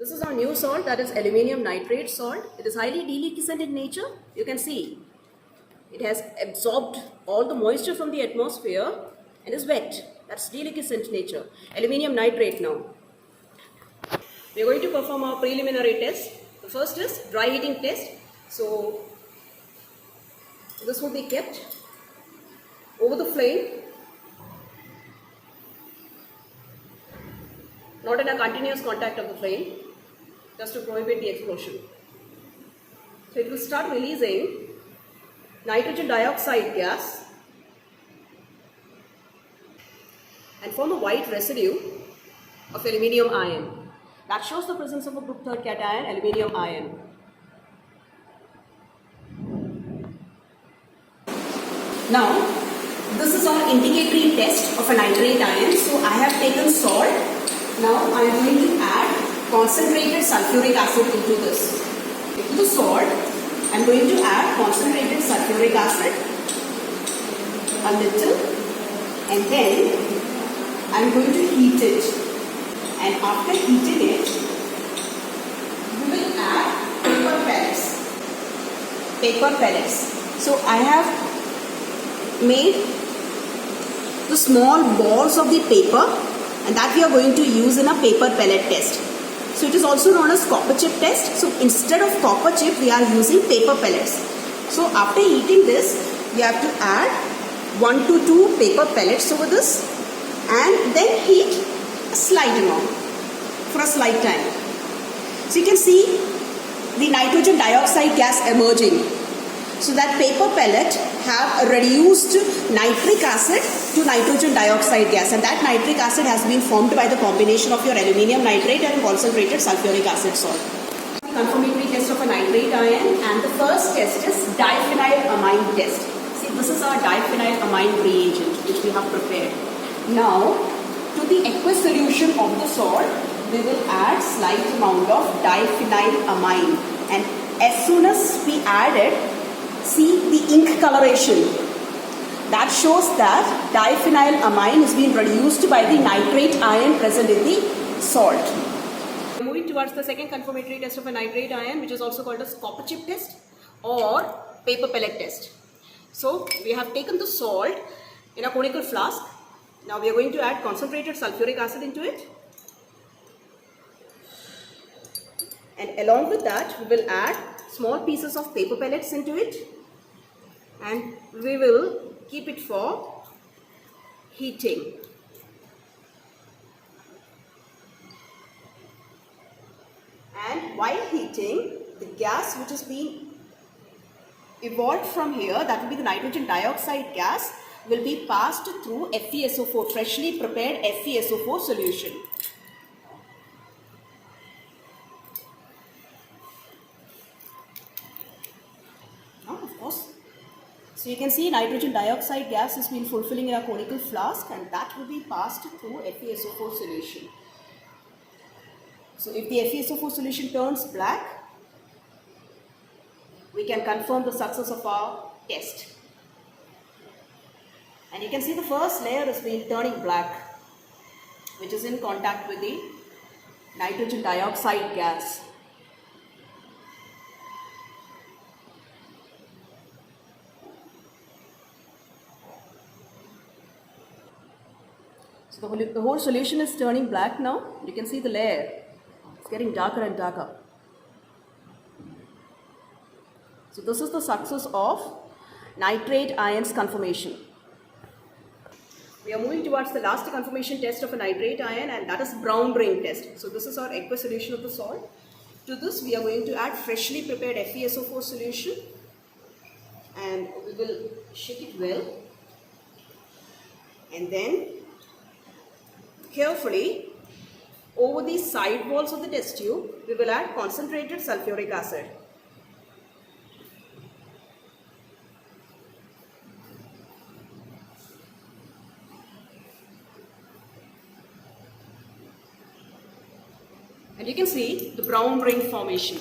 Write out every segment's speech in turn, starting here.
This is our new salt, that is aluminium nitrate salt. It is highly delicescent in nature. You can see it has absorbed all the moisture from the atmosphere and is wet. That's delicescent nature. Aluminium nitrate now. We are going to perform our preliminary test. The first is dry heating test. So this will be kept over the flame, not in a continuous contact of the flame, just to prohibit the explosion. So it will start releasing nitrogen dioxide gas and form a white residue of aluminium ion. That shows the presence of a group 3 cation, aluminium ion. Now, this is our indicatory test of a nitrate ion. So I have taken salt. Now I am going to add concentrated sulfuric acid into this. Into the salt, I am going to add concentrated sulfuric acid a little, and then I am going to heat it. And after heating it, we will add paper pellets. Paper pellets. So I have made the small balls of the paper, and that we are going to use in a paper pellet test. So it is also known as copper chip test. So instead of copper chip, we are using paper pellets. So after heating this, we have to add 1 to 2 paper pellets over this, and then heat a slight amount for a slight time. So you can see the nitrogen dioxide gas emerging. So that paper pellet have reduced nitric acid to nitrogen dioxide gas, and that nitric acid has been formed by the combination of your aluminium nitrate and concentrated sulfuric acid salt. Confirmatory test of a nitrate ion, and the first test is diphenylamine test. See, this is our diphenylamine reagent which we have prepared. Now, to the aqueous solution of the salt, we will add slight amount of diphenylamine, and as soon as we add it, see the ink coloration. That shows that diphenylamine is being reduced by the nitrate ion present in the salt. Moving towards the second confirmatory test of a nitrate ion, which is also called as copper chip test or paper pellet test. So we have taken the salt in a conical flask. Now we are going to add concentrated sulfuric acid into it, and along with that we will add small pieces of paper pellets into it, and we will keep it for heating. And while heating, the gas which is being evolved from here, that will be the nitrogen dioxide gas, will be passed through FeSO4, freshly prepared FeSO4 solution. So you can see nitrogen dioxide gas has been fulfilling in a conical flask, and that will be passed through FeSO4 solution. So if the FeSO4 solution turns black, we can confirm the success of our test. And you can see the first layer has been turning black, which is in contact with the nitrogen dioxide gas. So the whole solution is turning black now. You can see the layer. It's getting darker and darker. So this is the success of nitrate ions conformation. We are moving towards the last confirmation test of a nitrate ion, and that is brown ring test. So this is our aqueous solution of the salt. To this we are going to add freshly prepared FeSO4 solution, and we will shake it well, and then carefully over the side walls of the test tube we will add concentrated sulfuric acid. And you can see the brown ring formation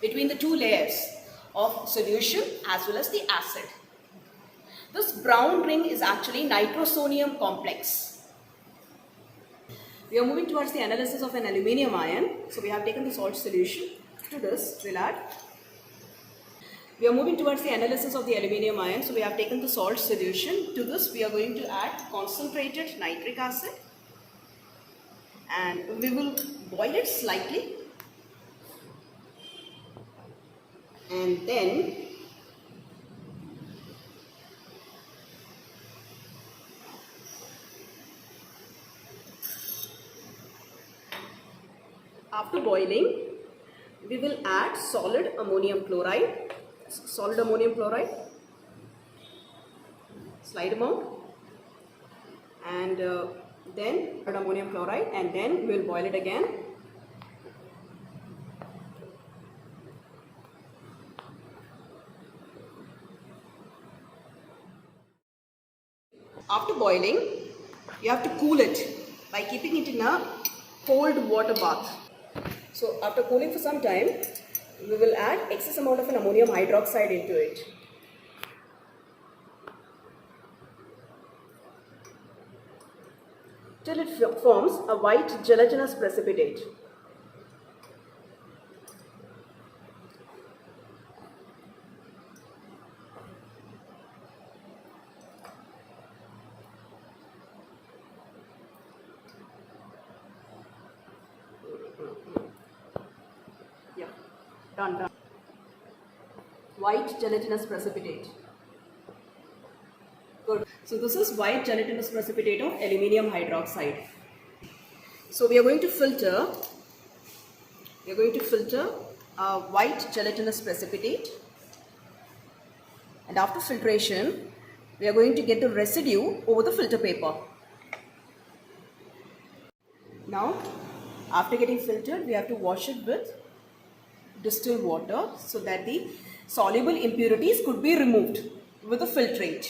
between the two layers of solution as well as the acid. This brown ring is actually nitrosonium complex. We are moving towards the analysis of an aluminium ion. So we have taken the salt solution. To this, we'll add. We are moving towards the analysis of the aluminium ion. So we have taken the salt solution. To this, we are going to add concentrated nitric acid. And we will boil it slightly. And then after boiling, we will add solid ammonium chloride, slight amount, and then ammonium chloride, and then we will boil it again. After boiling, you have to cool it by keeping it in a cold water bath. So after cooling for some time, we will add excess amount of an ammonium hydroxide into it. Till it forms a white gelatinous precipitate. Yeah, done. White gelatinous precipitate. Good. So this is white gelatinous precipitate of aluminium hydroxide. So we are going to filter. White gelatinous precipitate, and after filtration, we are going to get the residue over the filter paper. Now, after getting filtered, we have to wash it with distilled water so that the soluble impurities could be removed with a filtrate.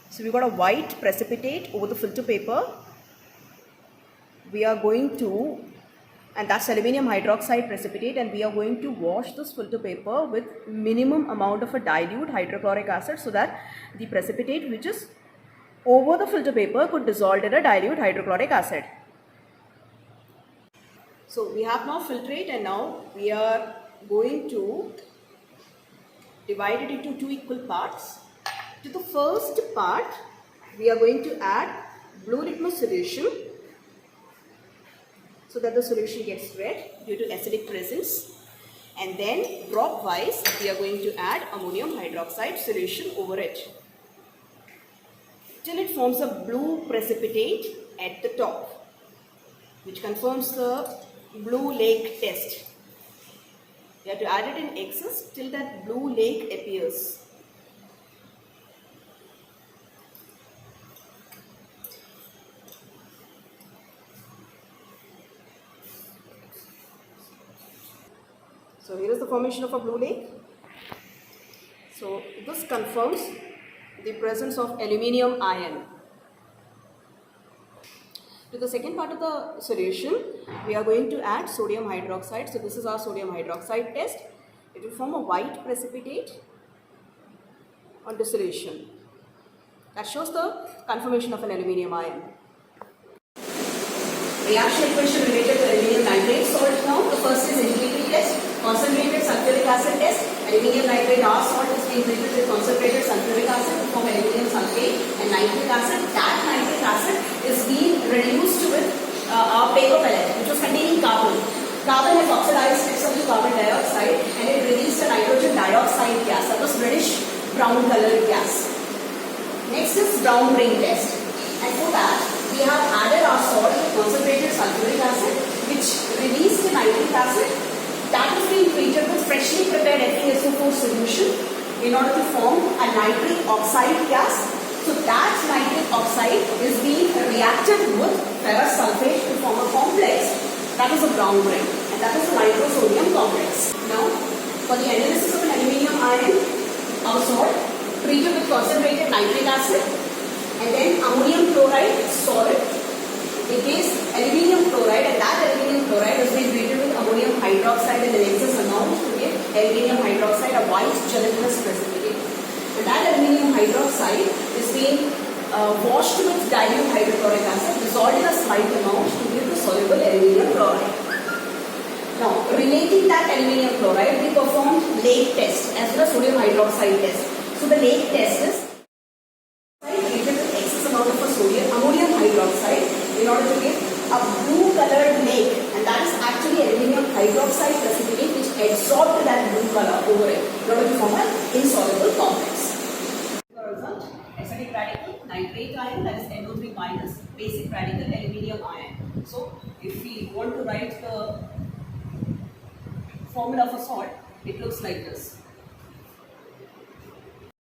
So we got a white precipitate over the filter paper. We are going to, and that's aluminium hydroxide precipitate, and we are going to wash this filter paper with minimum amount of a dilute hydrochloric acid so that the precipitate which is over the filter paper could dissolve in a dilute hydrochloric acid. So we have now filtrate, and now we are going to divide it into two equal parts. To the first part, we are going to add blue litmus solution so that the solution gets red due to acidic presence, and then drop wise we are going to add ammonium hydroxide solution over it till it forms a blue precipitate at the top, which confirms the blue lake test. You have to add it in excess till that blue lake appears. So here is the formation of a blue lake. So this confirms the presence of aluminium ion. To the second part of the solution, we are going to add sodium hydroxide. So this is our sodium hydroxide test. It will form a white precipitate on dissolution. That shows the conformation of an aluminium ion. Reaction equation related to aluminium nitrate salt now. The first is integrated test. Concentrated sulfuric acid test. Aluminium nitrate R salt is being treated with concentrated sulfuric acid to form aluminium sulfate, and nitric acid, that nitric acid is being reduced with our paper pellet, which was containing carbon. Carbon has oxidized itself to carbon dioxide, and it released a nitrogen dioxide gas, that was reddish brown colored gas. Next is brown ring test, and for that we have added our salt with concentrated sulfuric acid, which released the nitric acid. That is being treated with freshly prepared FeSO4 solution in order to form a nitric oxide gas. So that nitric oxide is being reacted with ferrous sulfate to form a complex. That is a brown ring, and that is a nitrosodium complex. Now, for the analysis of an aluminium ion, our salt treated with concentrated nitric acid, and then ammonium chloride solid. It gives aluminium chloride, and that aluminium chloride is being treated with ammonium hydroxide in an excess amount to give aluminium hydroxide a white gelatinous precipitate. And that aluminium hydroxide is being washed with dilute hydrochloric acid. dissolved in a slight amount to give the soluble aluminium chloride. Now, relating that aluminium chloride, we performed Lake test as well as sodium hydroxide test. So the Lake test is treated with excess amount of ammonium hydroxide in order to give a blue colored lake, and that is actually aluminium hydroxide precipitate which absorbed that blue color over it in order to form an insoluble complex. The result, acidic radical nitrate ion, that is NO3 minus, basic radical aluminium ion. So if we want to write the formula for salt, it looks like this.